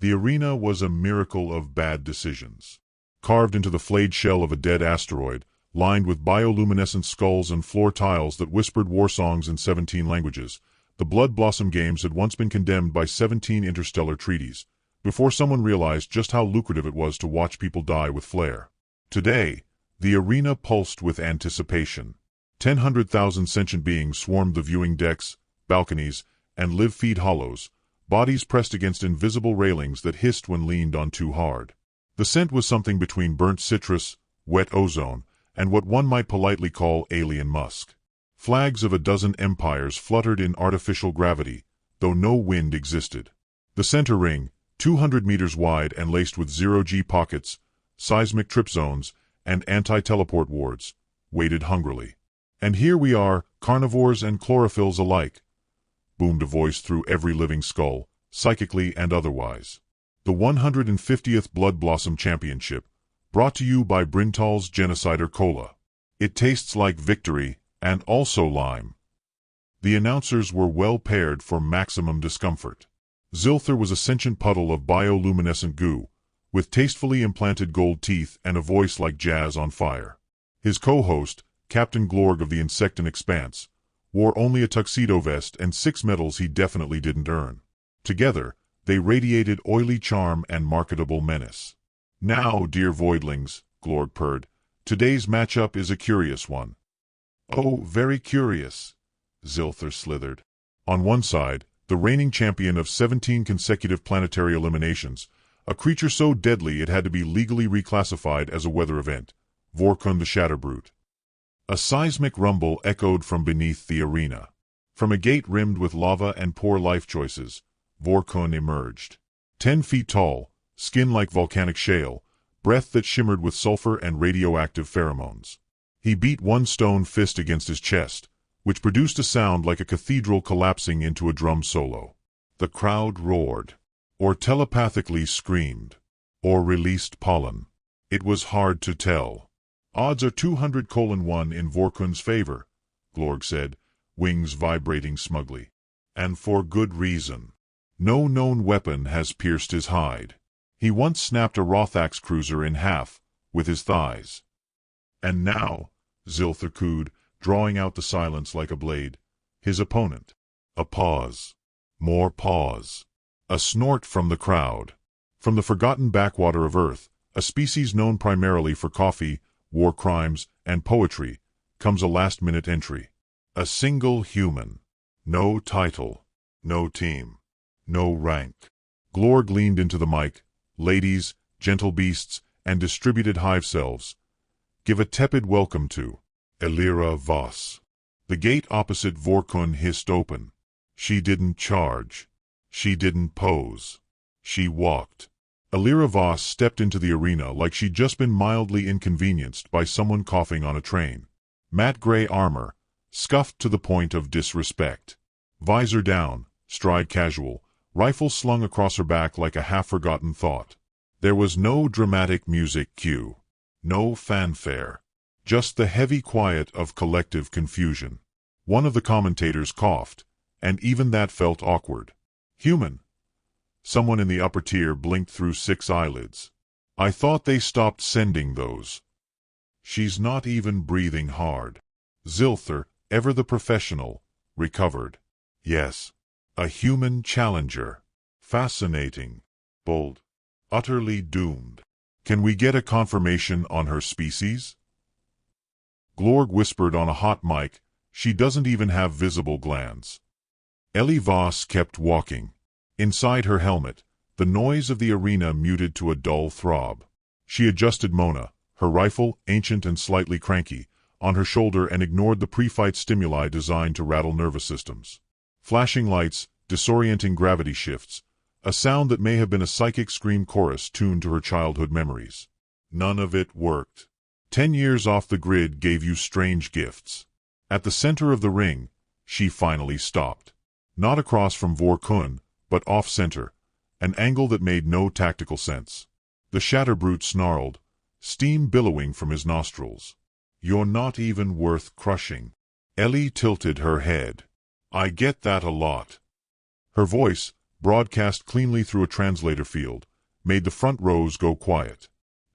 The arena was a miracle of bad decisions. Carved into the flayed shell of a dead asteroid, lined with bioluminescent skulls and floor tiles that whispered war songs in 17 languages, the Blood Blossom Games had once been condemned by 17 interstellar treaties, before someone realized just how lucrative it was to watch people die with flair. Today, the arena pulsed with anticipation. 100,000 sentient beings swarmed the viewing decks, balconies, and live-feed hollows, bodies pressed against invisible railings that hissed when leaned on too hard. The scent was something between burnt citrus, wet ozone, and what one might politely call alien musk. Flags of a dozen empires fluttered in artificial gravity, though no wind existed. The center ring, 200 meters wide and laced with zero-G pockets, seismic trip zones, and anti-teleport wards, waited hungrily. "And here we are, carnivores and chlorophylls alike," boomed a voice through every living skull, psychically and otherwise. The 150th Blood Blossom Championship, brought to you by Brintal's Genocider Cola. It tastes like victory, and also lime. The announcers were well paired for maximum discomfort. Zilthar was a sentient puddle of bioluminescent goo, with tastefully implanted gold teeth and a voice like jazz on fire. His co-host, Captain Glorg of the Insectan Expanse, wore only a tuxedo vest and 6 medals he definitely didn't earn. Together, they radiated oily charm and marketable menace. "Now, dear voidlings," Glorg purred, "today's matchup is a curious one." "Oh, very curious," Zilthar slithered. On one side, the reigning champion of 17 consecutive planetary eliminations, a creature so deadly it had to be legally reclassified as a weather event, Vorkun the Shatterbrute. A seismic rumble echoed from beneath the arena. From a gate rimmed with lava and poor life choices, Vorkun emerged. 10 feet tall, skin like volcanic shale, breath that shimmered with sulfur and radioactive pheromones. He beat one stone fist against his chest, which produced a sound like a cathedral collapsing into a drum solo. The crowd roared, or telepathically screamed, or released pollen. It was hard to tell. "Odds are 200:1 in Vorkun's favor," Glorg said, wings vibrating smugly. "And for good reason. No known weapon has pierced his hide. He once snapped a Rothax cruiser in half, with his thighs." "And now," Zilthar cooed, drawing out the silence like a blade, his opponent. A pause. More pause. A snort from the crowd. From the forgotten backwater of Earth, a species known primarily for coffee, war crimes, and poetry, comes a last-minute entry. A single human. No title. No team. No rank. Glorg leaned into the mic. "Ladies, gentle beasts, and distributed hive selves, give a tepid welcome to Elira Voss." The gate opposite Vorkun hissed open. She didn't charge. She didn't pose. She walked. Elira Voss stepped into the arena like she'd just been mildly inconvenienced by someone coughing on a train. Matte gray armor, scuffed to the point of disrespect. Visor down, stride casual, rifle slung across her back like a half-forgotten thought. There was no dramatic music cue. No fanfare. Just the heavy quiet of collective confusion. One of the commentators coughed, and even that felt awkward. "Human." Someone in the upper tier blinked through 6 eyelids. "I thought they stopped sending those." "She's not even breathing hard." Zilthar, ever the professional, recovered. "Yes. A human challenger. Fascinating. Bold. Utterly doomed. Can we get a confirmation on her species?" Glorg whispered on a hot mic, "She doesn't even have visible glands." Ellie Voss kept walking. Inside her helmet, the noise of the arena muted to a dull throb. She adjusted Mona, her rifle, ancient and slightly cranky, on her shoulder and ignored the pre-fight stimuli designed to rattle nervous systems. Flashing lights, disorienting gravity shifts, a sound that may have been a psychic scream chorus tuned to her childhood memories. None of it worked. 10 years off the grid gave you strange gifts. At the center of the ring, she finally stopped. Not across from Vorkun, but off-center, an angle that made no tactical sense. The Shatterbrute snarled, steam billowing from his nostrils. "You're not even worth crushing." Ellie tilted her head. "I get that a lot." Her voice, broadcast cleanly through a translator field, made the front rows go quiet.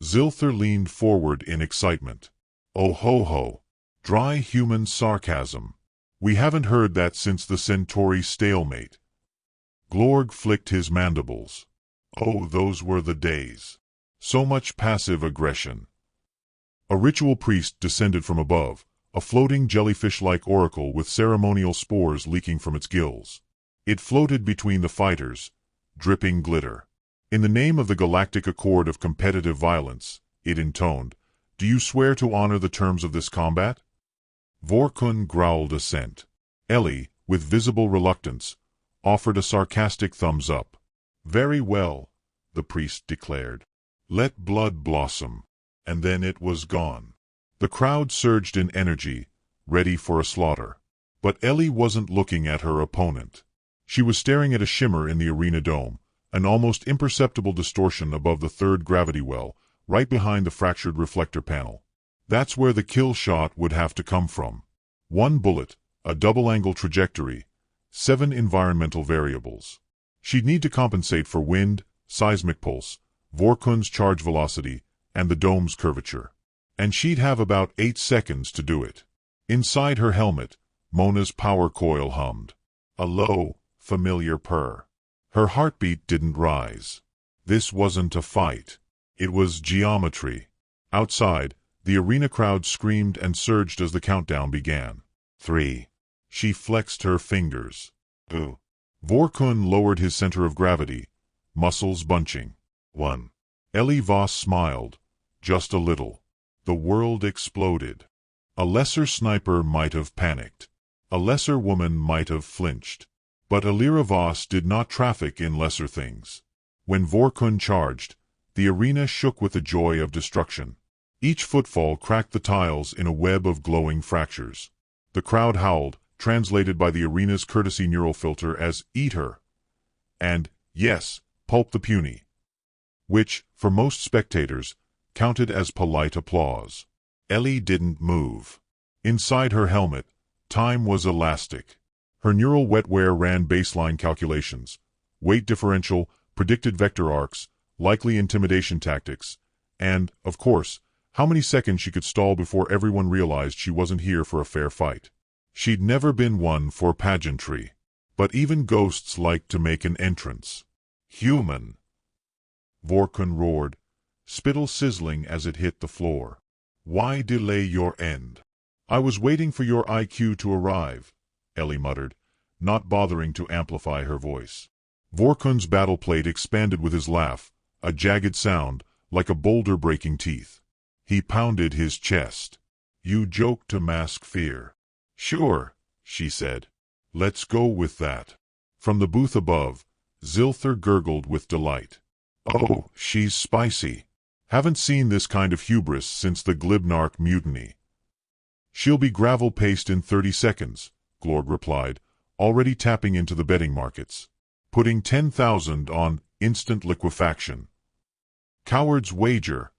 Zilthar leaned forward in excitement. Oh ho ho! Dry human sarcasm. We haven't heard that since the Centauri stalemate. Glorg flicked his mandibles. Oh, those were the days. So much passive aggression. A ritual priest descended from above, a floating jellyfish-like oracle with ceremonial spores leaking from its gills. It floated between the fighters, dripping glitter. In the name of the Galactic Accord of Competitive Violence, it intoned, do you swear to honor the terms of this combat? Vorkun growled assent. Ellie, with visible reluctance, offered a sarcastic thumbs up. Very well, the priest declared. Let blood blossom. And then it was gone. The crowd surged in energy, ready for a slaughter. But Ellie wasn't looking at her opponent. She was staring at a shimmer in the arena dome, an almost imperceptible distortion above the third gravity well, right behind the fractured reflector panel. That's where the kill shot would have to come from. One bullet, a double-angle trajectory, 7 environmental variables. She'd need to compensate for wind, seismic pulse, Vorkun's charge velocity, and the dome's curvature. And she'd have about 8 seconds to do it. Inside her helmet, Mona's power coil hummed. A low, familiar purr. Her heartbeat didn't rise. This wasn't a fight. It was geometry. Outside, the arena crowd screamed and surged as the countdown began. 3. She flexed her fingers. 2. Vorkun lowered his center of gravity, muscles bunching. 1. Ellie Voss smiled. Just a little. The world exploded. A lesser sniper might have panicked. A lesser woman might have flinched. But Alira Voss did not traffic in lesser things. When Vorkun charged, the arena shook with the joy of destruction. Each footfall cracked the tiles in a web of glowing fractures. The crowd howled, translated by the arena's courtesy neural filter as "Eat her!" and, yes, Pulp the Puny, which, for most spectators, counted as polite applause. Ellie didn't move. Inside her helmet, time was elastic. Her neural wetware ran baseline calculations, weight differential, predicted vector arcs, likely intimidation tactics, and, of course, how many seconds she could stall before everyone realized she wasn't here for a fair fight. She'd never been one for pageantry. But even ghosts liked to make an entrance. Human! Vorkun roared, spittle sizzling as it hit the floor. Why delay your end? I was waiting for your IQ to arrive, Ellie muttered, not bothering to amplify her voice. Vorkun's battle plate expanded with his laugh, a jagged sound, like a boulder breaking teeth. He pounded his chest. You joke to mask fear. Sure, she said. Let's go with that. From the booth above, Zilthar gurgled with delight. Oh, she's spicy. Haven't seen this kind of hubris since the Glibnarch mutiny. She'll be gravel paste in 30 seconds, Glorg replied, already tapping into the betting markets. Putting 10,000 on instant liquefaction. Coward's wager,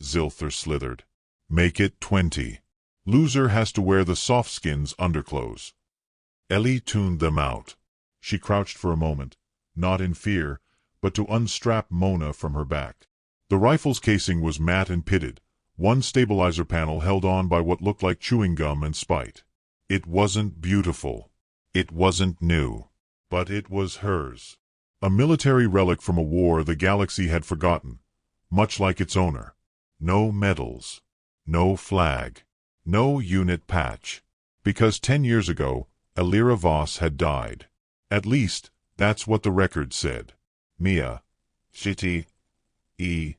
Zilthar slithered. Make it 20. Loser has to wear the soft-skin's underclothes. Ellie tuned them out. She crouched for a moment, not in fear, but to unstrap Mona from her back. The rifle's casing was matte and pitted, one stabilizer panel held on by what looked like chewing gum and spite. It wasn't beautiful. It wasn't new. But it was hers. A military relic from a war the galaxy had forgotten, much like its owner. No medals. No flag. No unit patch. Because 10 years ago, Alira Voss had died. At least, that's what the record said. Mia. Shitty. E.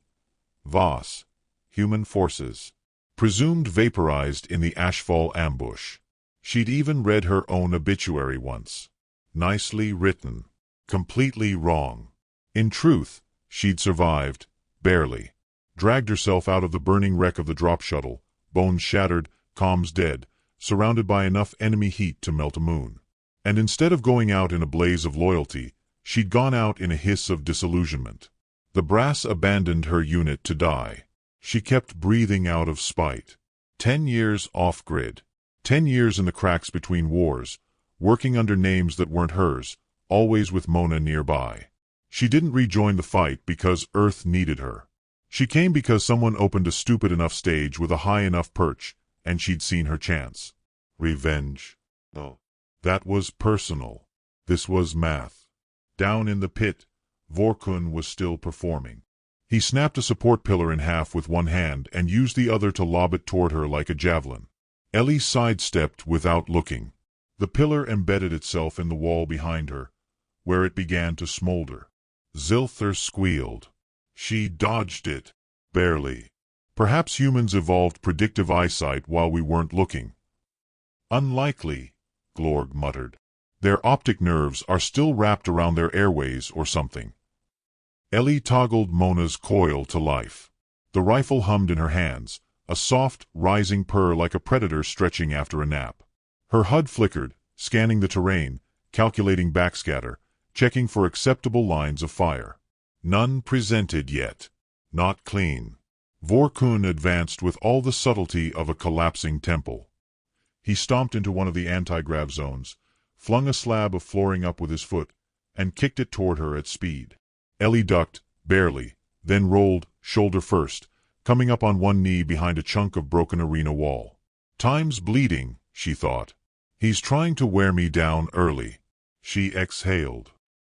Voss. Human Forces. Presumed vaporized in the Ashfall ambush. She'd even read her own obituary once. Nicely written. Completely wrong. In truth, she'd survived, barely. Dragged herself out of the burning wreck of the drop shuttle, bones shattered, comms dead, surrounded by enough enemy heat to melt a moon. And instead of going out in a blaze of loyalty, she'd gone out in a hiss of disillusionment. The brass abandoned her unit to die. She kept breathing out of spite. 10 years off-grid. 10 years in the cracks between wars, working under names that weren't hers, always with Mona nearby. She didn't rejoin the fight because Earth needed her. She came because someone opened a stupid enough stage with a high enough perch, and she'd seen her chance. Revenge. Oh. That was personal. This was math. Down in the pit, Vorkun was still performing. He snapped a support pillar in half with one hand and used the other to lob it toward her like a javelin. Ellie sidestepped without looking. The pillar embedded itself in the wall behind her, where it began to smolder. Zilthar squealed. She dodged it. Barely. Perhaps humans evolved predictive eyesight while we weren't looking. Unlikely, Glorg muttered. Their optic nerves are still wrapped around their airways or something. Ellie toggled Mona's coil to life. The rifle hummed in her hands, a soft, rising purr like a predator stretching after a nap. Her HUD flickered, scanning the terrain, calculating backscatter, checking for acceptable lines of fire. None presented yet. Not clean. Vorkun advanced with all the subtlety of a collapsing temple. He stomped into one of the anti-grav zones, flung a slab of flooring up with his foot, and kicked it toward her at speed. Ellie ducked, barely, then rolled, shoulder first, coming up on one knee behind a chunk of broken arena wall. Time's bleeding, she thought. He's trying to wear me down early. She exhaled.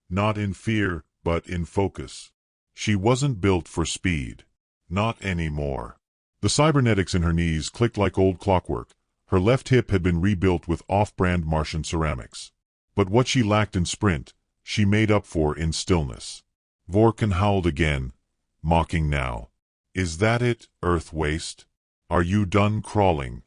Not in fear, but in focus. She wasn't built for speed. Not anymore. The cybernetics in her knees clicked like old clockwork. Her left hip had been rebuilt with off-brand Martian ceramics. But what she lacked in sprint, she made up for in stillness. Vorkun howled again, mocking now. Is that it, Earth Waste? Are you done crawling?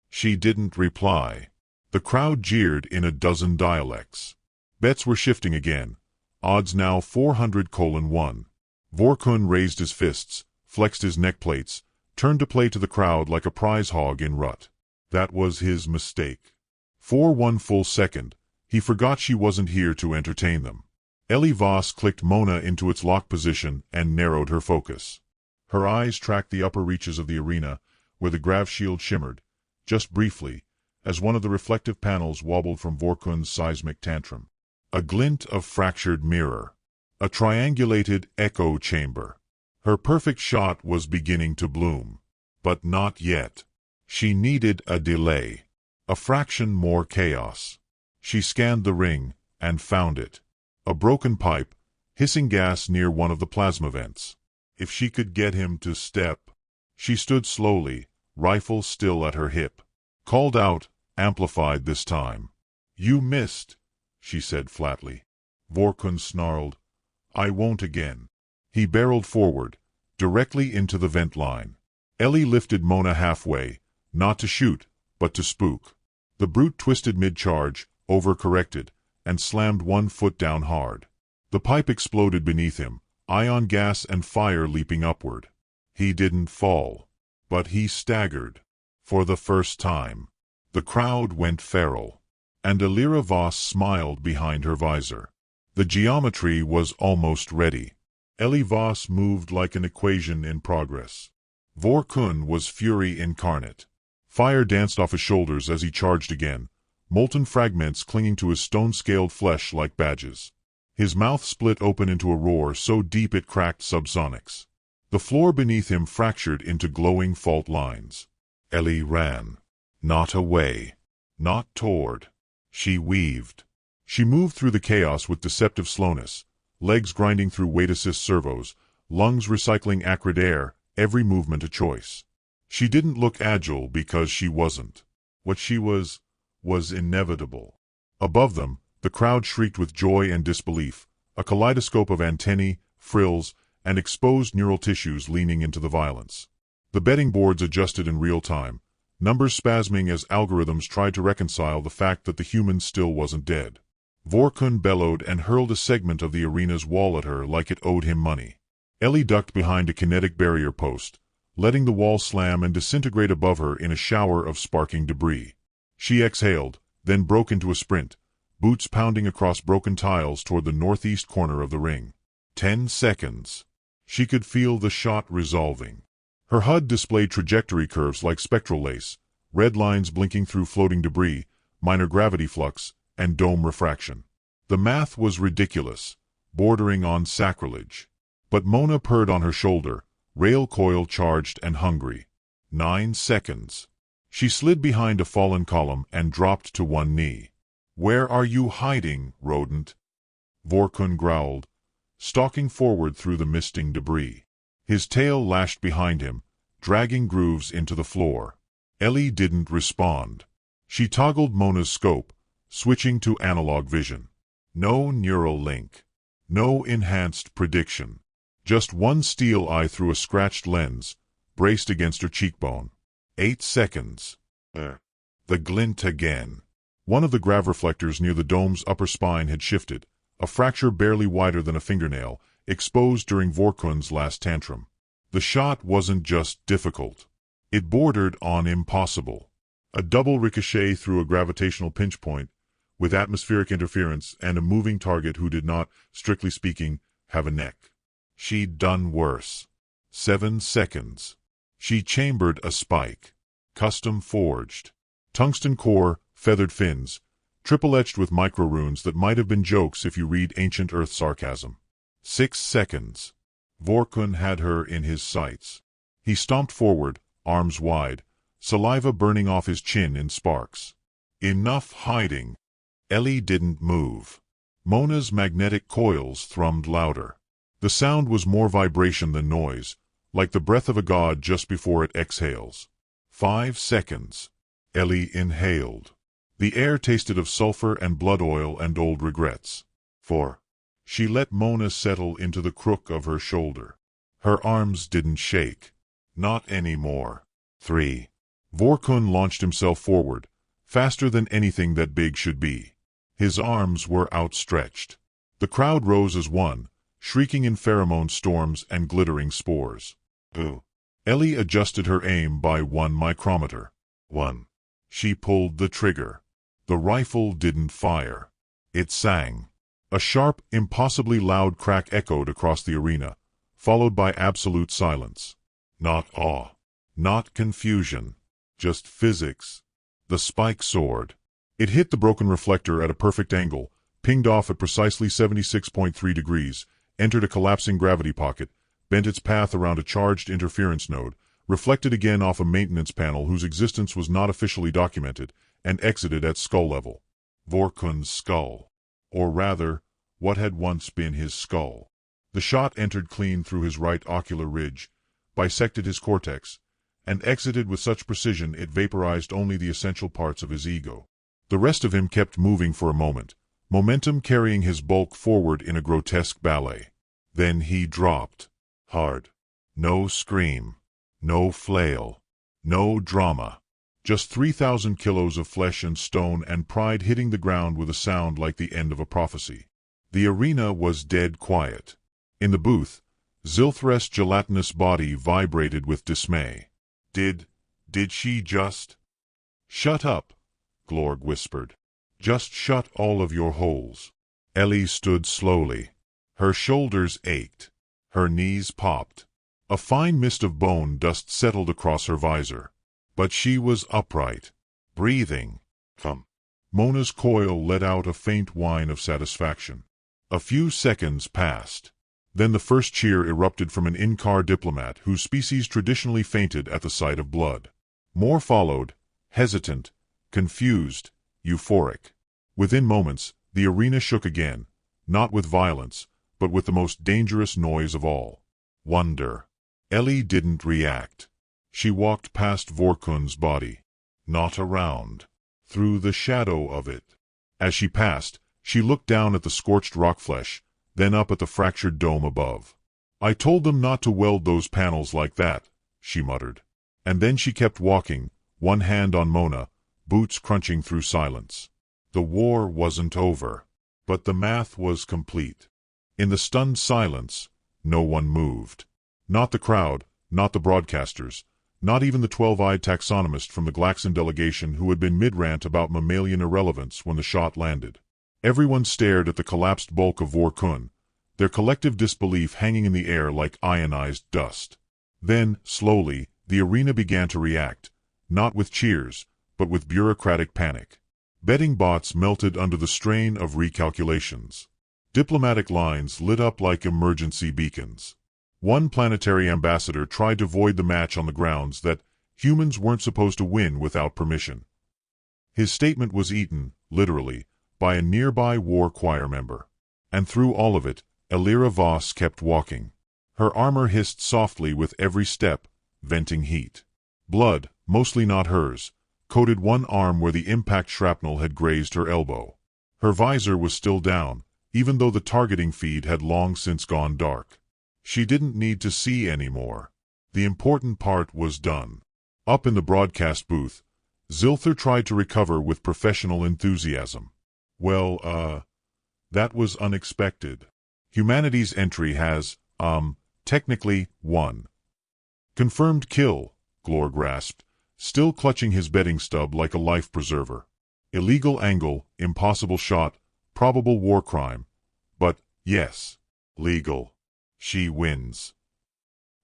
She didn't reply. The crowd jeered in a dozen dialects. Bets were shifting again. Odds now 400:1. Vorkun raised his fists, flexed his neck plates, turned to play to the crowd like a prize hog in rut. That was his mistake. For one full second, he forgot she wasn't here to entertain them. Ellie Voss clicked Mona into its lock position and narrowed her focus. Her eyes tracked the upper reaches of the arena, where the grav shield shimmered, just briefly, as one of the reflective panels wobbled from Vorkun's seismic tantrum. A glint of fractured mirror. A triangulated echo chamber. Her perfect shot was beginning to bloom. But not yet. She needed a delay. A fraction more chaos. She scanned the ring, and found it. A broken pipe, hissing gas near one of the plasma vents. If she could get him to step. She stood slowly, rifle still at her hip. Called out, amplified this time. You missed, she said flatly. Vorkun snarled. I won't again. He barreled forward, directly into the vent line. Ellie lifted Mona halfway, not to shoot, but to spook. The brute twisted mid-charge, overcorrected, and slammed one foot down hard. The pipe exploded beneath him, ion gas and fire leaping upward. He didn't fall. But he staggered. For the first time. The crowd went feral. And Elira Voss smiled behind her visor. The geometry was almost ready. Ellie Voss moved like an equation in progress. Vorkun was fury incarnate. Fire danced off his shoulders as he charged again, molten fragments clinging to his stone-scaled flesh like badges. His mouth split open into a roar so deep it cracked subsonics. The floor beneath him fractured into glowing fault lines. Ellie ran. Not away. Not toward. She weaved. She moved through the chaos with deceptive slowness, legs grinding through weight-assist servos, lungs recycling acrid air, every movement a choice. She didn't look agile because she wasn't. What she was inevitable. Above them, the crowd shrieked with joy and disbelief, a kaleidoscope of antennae, frills, and exposed neural tissues leaning into the violence. The betting boards adjusted in real time, numbers spasming as algorithms tried to reconcile the fact that the human still wasn't dead. Vorkun bellowed and hurled a segment of the arena's wall at her like it owed him money. Ellie ducked behind a kinetic barrier post, letting the wall slam and disintegrate above her in a shower of sparking debris. She exhaled, then broke into a sprint, boots pounding across broken tiles toward the northeast corner of the ring. 10 seconds. She could feel the shot resolving. Her HUD displayed trajectory curves like spectral lace, red lines blinking through floating debris, minor gravity flux, and dome refraction. The math was ridiculous, bordering on sacrilege. But Mona purred on her shoulder, rail coil charged and hungry. 9 seconds. She slid behind a fallen column and dropped to one knee. "Where are you hiding, rodent?" Vorkun growled, stalking forward through the misting debris. His tail lashed behind him, dragging grooves into the floor. Ellie didn't respond. She toggled Mona's scope, switching to analog vision. No neural link. No enhanced prediction. Just one steel eye through a scratched lens, braced against her cheekbone. 8 seconds. The glint again. One of the grav reflectors near the dome's upper spine had shifted, a fracture barely wider than a fingernail, exposed during Vorkun's last tantrum. The shot wasn't just difficult. It bordered on impossible. A double ricochet through a gravitational pinch point, with atmospheric interference and a moving target who did not, strictly speaking, have a neck. She'd done worse. 7 seconds. She chambered a spike. Custom forged. Tungsten core, feathered fins, triple-etched with micro-runes that might have been jokes if you read ancient Earth sarcasm. 6 seconds. Vorkun had her in his sights. He stomped forward, arms wide, saliva burning off his chin in sparks. Enough hiding. Ellie didn't move. Mona's magnetic coils thrummed louder. The sound was more vibration than noise, like the breath of a god just before it exhales. 5 seconds. Ellie inhaled. The air tasted of sulfur and blood oil and old regrets. 4. She let Mona settle into the crook of her shoulder. Her arms didn't shake. Not anymore. 3. Vorkun launched himself forward, faster than anything that big should be. His arms were outstretched. The crowd rose as one, shrieking in pheromone storms and glittering spores. Boo. Ellie adjusted her aim by 1 micrometer. 1. She pulled the trigger. The rifle didn't fire. It sang. A sharp, impossibly loud crack echoed across the arena, followed by absolute silence. Not awe. Not confusion. Just physics. The spike soared. It hit the broken reflector at a perfect angle, pinged off at precisely 76.3 degrees, entered a collapsing gravity pocket, bent its path around a charged interference node, reflected again off a maintenance panel whose existence was not officially documented, and exited at skull level. Vorkun's skull. Or rather, what had once been his skull. The shot entered clean through his right ocular ridge, bisected his cortex, and exited with such precision it vaporized only the essential parts of his ego. The rest of him kept moving for a moment, momentum carrying his bulk forward in a grotesque ballet. Then he dropped. Hard. No scream. No flail. No drama. Just 3,000 kilos of flesh and stone and pride hitting the ground with a sound like the end of a prophecy. The arena was dead quiet. In the booth, Zilthres's gelatinous body vibrated with dismay. Did she just? Shut up, Glorg whispered. Just shut all of your holes. Ellie stood slowly. Her shoulders ached. Her knees popped. A fine mist of bone dust settled across her visor. But she was upright, breathing. Come. Mona's coil let out a faint whine of satisfaction. A few seconds passed. Then the first cheer erupted from an in-car diplomat whose species traditionally fainted at the sight of blood. More followed, hesitant, confused, euphoric. Within moments, the arena shook again, not with violence, but with the most dangerous noise of all. Wonder. Ellie didn't react. She walked past Vorkun's body. Not around. Through the shadow of it. As she passed, she looked down at the scorched rock flesh, then up at the fractured dome above. I told them not to weld those panels like that, she muttered. And then she kept walking, one hand on Mona, boots crunching through silence. The war wasn't over. But the math was complete. In the stunned silence, no one moved. Not the crowd, not the broadcasters, not even the 12-eyed taxonomist from the Glaxon delegation who had been mid-rant about mammalian irrelevance when the shot landed. Everyone stared at the collapsed bulk of Vorkun, their collective disbelief hanging in the air like ionized dust. Then, slowly, the arena began to react, not with cheers, but with bureaucratic panic. Betting bots melted under the strain of recalculations. Diplomatic lines lit up like emergency beacons. One planetary ambassador tried to void the match on the grounds that humans weren't supposed to win without permission. His statement was eaten, literally, by a nearby war choir member. And through all of it, Elira Voss kept walking. Her armor hissed softly with every step, venting heat. Blood, mostly not hers, coated one arm where the impact shrapnel had grazed her elbow. Her visor was still down, even though the targeting feed had long since gone dark. She didn't need to see anymore. The important part was done. Up in the broadcast booth, Zilther tried to recover with professional enthusiasm. Well, that was unexpected. Humanity's entry has, technically, won. Confirmed kill, Glor grasped, still clutching his betting stub like a life preserver. Illegal angle, impossible shot, probable war crime. But, yes, legal. She wins.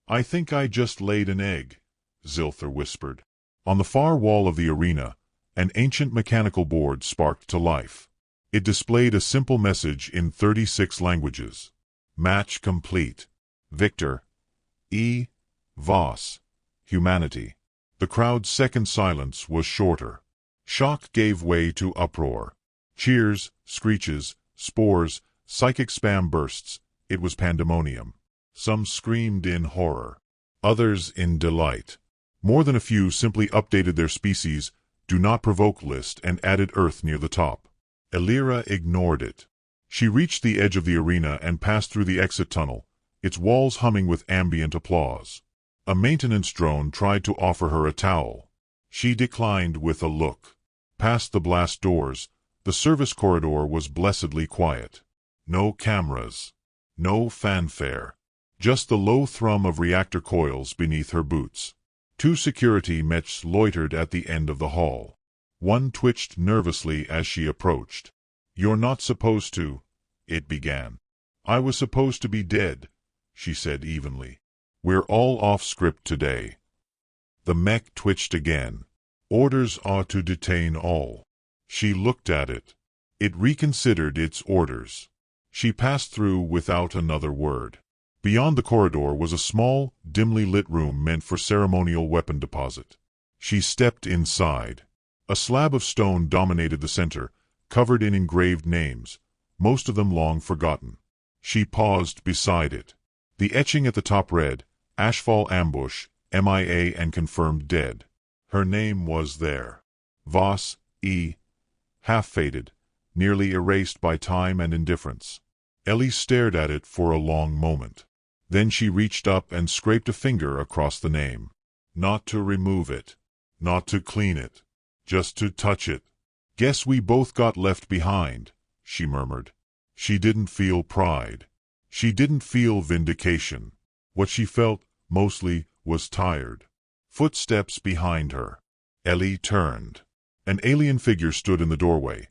I think I just laid an egg, Zilther whispered. On the far wall of the arena, an ancient mechanical board sparked to life. It displayed a simple message in 36 languages. Match complete. Victor. E. Voss. Humanity. The crowd's second silence was shorter. Shock gave way to uproar. Cheers, screeches, spores, psychic spam bursts. It was pandemonium. Some screamed in horror. Others in delight. More than a few simply updated their species' do not provoke list and added Earth near the top. Elira ignored it. She reached the edge of the arena and passed through the exit tunnel, its walls humming with ambient applause. A maintenance drone tried to offer her a towel. She declined with a look. Past the blast doors, the service corridor was blessedly quiet. No cameras. No fanfare. Just the low thrum of reactor coils beneath her boots. Two security mechs loitered at the end of the hall. One twitched nervously as she approached. "You're not supposed to," it began. "I was supposed to be dead," she said evenly. "We're all off script today." The mech twitched again. "Orders are to detain all." She looked at it. It reconsidered its orders. She passed through without another word. Beyond the corridor was a small, dimly lit room meant for ceremonial weapon deposit. She stepped inside. A slab of stone dominated the center, covered in engraved names, most of them long forgotten. She paused beside it. The etching at the top read, "Ashfall Ambush, MIA and confirmed dead." Her name was there. Voss, E. Half-faded, nearly erased by time and indifference. Ellie stared at it for a long moment. Then she reached up and scraped a finger across the name. Not to remove it. Not to clean it. Just to touch it. "Guess we both got left behind," she murmured. She didn't feel pride. She didn't feel vindication. What she felt, mostly, was tired. Footsteps behind her. Ellie turned. An alien figure stood in the doorway.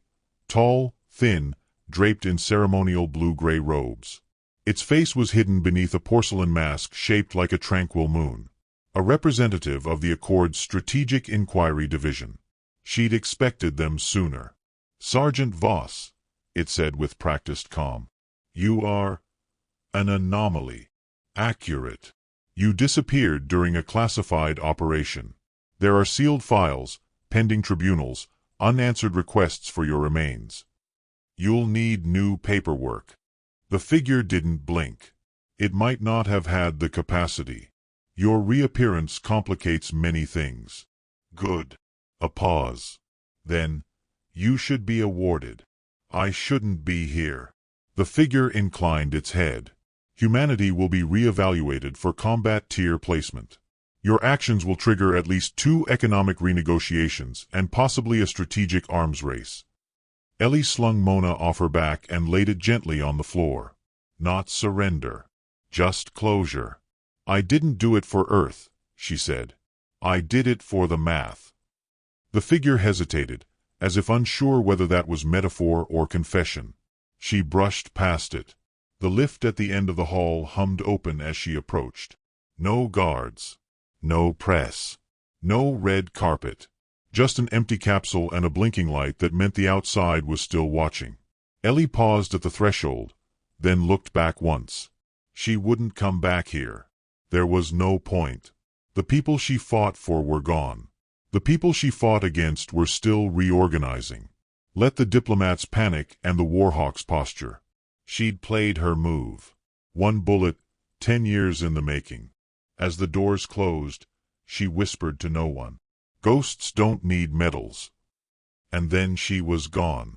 Tall, thin, draped in ceremonial blue-gray robes. Its face was hidden beneath a porcelain mask shaped like a tranquil moon. A representative of the Accord's Strategic Inquiry Division. She'd expected them sooner. "Sergeant Voss," it said with practiced calm. "You are an anomaly. Accurate. You disappeared during a classified operation. There are sealed files, pending tribunals, unanswered requests for your remains. You'll need new paperwork." The figure didn't blink. It might not have had the capacity. "Your reappearance complicates many things." "Good." A pause. Then, "You should be awarded." "I shouldn't be here." The figure inclined its head. "Humanity will be re-evaluated for combat tier placement. Your actions will trigger at least 2 economic renegotiations and possibly a strategic arms race." Ellie slung Mona off her back and laid it gently on the floor. "Not surrender. Just closure." "I didn't do it for Earth," she said. "I did it for the math." The figure hesitated, as if unsure whether that was metaphor or confession. She brushed past it. The lift at the end of the hall hummed open as she approached. No guards. No press. No red carpet. Just an empty capsule and a blinking light that meant the outside was still watching. Ellie paused at the threshold, then looked back once. She wouldn't come back here. There was no point. The people she fought for were gone. The people she fought against were still reorganizing. Let the diplomats panic and the warhawks posture. She'd played her move. One bullet, 10 years in the making. As the doors closed, she whispered to no one, "Ghosts don't need medals." And then she was gone.